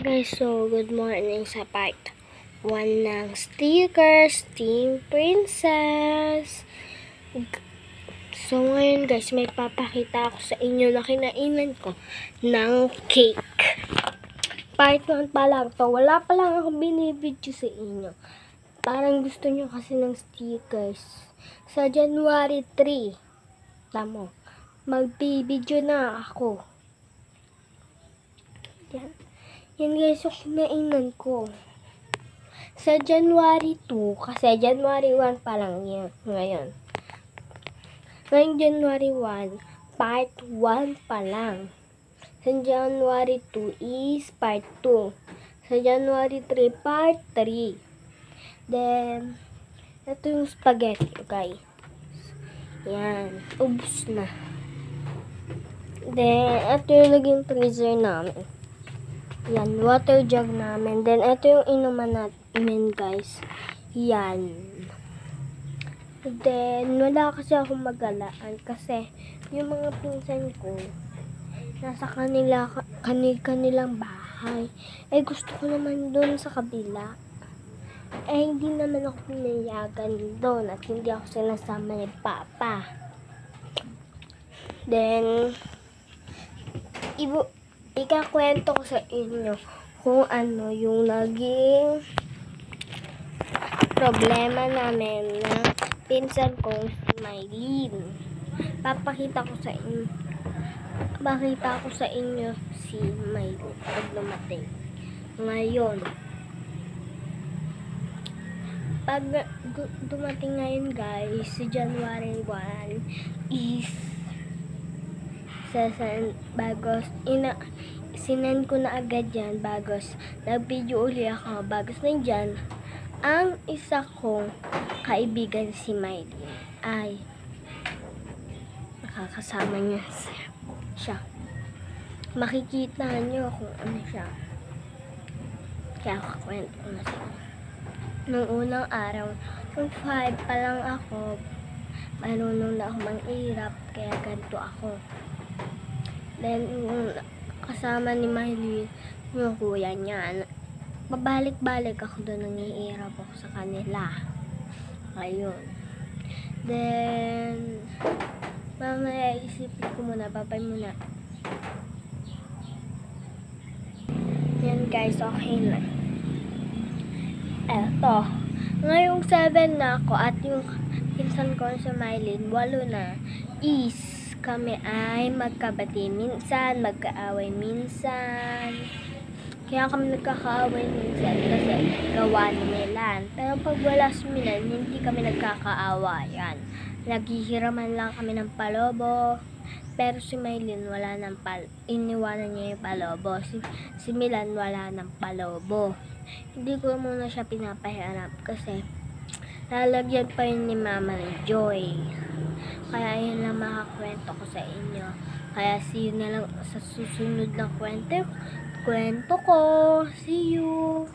Guys, so good morning sa part 1 ng stickers Team Princess. So ngayon guys, may papakita ako sa inyo na kinainan ko ng cake. Part 1 pa lang to, wala pa lang ako binibidyo sa inyo. Parang gusto nyo kasi ng stickers. Sa January 3, tamo, magbibidyo na ako. Yan guys, yung kinainan ko. Sa January 2, kasi January 1 pa lang yan ngayon. Ngayong January 1, part 1 pa lang. Sa January 2 is part 2. Sa January 3, part 3. Then, ito yung spaghetti, guys. Yan, ubos na. Then, ito yung naging freezer namin. Yan, water jug namin. Then, ito yung inuman namin, guys. Yan. Then, wala kasi akong magalaan. Kasi, yung mga pinsan ko, nasa kanilang bahay. Eh, gusto ko naman doon sa kabila. Eh, hindi naman ako pinayagan doon. At hindi ako sinasama ni Papa. Then, ikakwento ko sa inyo kung ano yung naging problema namin ng pinsan kong si Mylene. Papakita ko sa inyo si Mylene pag dumating. Ngayon, pag dumating ngayon guys, si January 1 is sinend ko na agad yan bagos nag-video uli ako bagos nandyan ang isa kong kaibigan si Mylene ay nakakasama niya siya. Makikita niyo kung ano siya. Kaya kakwento ko na siya. Nung unang araw, nung 5 pa lang ako, marunong na ako mang-irap kaya ganito ako. Then, kasama ni Mylene, yung kuya niya, babalik-balik ako doon, nangiirap ako sa kanila. Ayun. Then, mamaya isipin ko muna, babay muna. Yan guys, okay na. Eto. Ngayong 7 na ako at yung pinsan ko sa Mylene, 8 na, is kami ay magkabati minsan, magkaaway minsan. Kaya kami nagkakaaway minsan kasi gawa ni Milan. Pero pag wala si Milan, hindi kami nagkakaawayan. Naghihiraman lang kami ng palobo. Pero si Mylene wala ng iniwanan niya yung palobo. Si Milan wala ng palobo. Hindi ko muna siya pinapahiranap kasi lalagyan pa yun ni Mama ni Joy. Kaya yun lang makakwento ko sa inyo. Kaya see you na lang sa susunod na kwento ko. See you!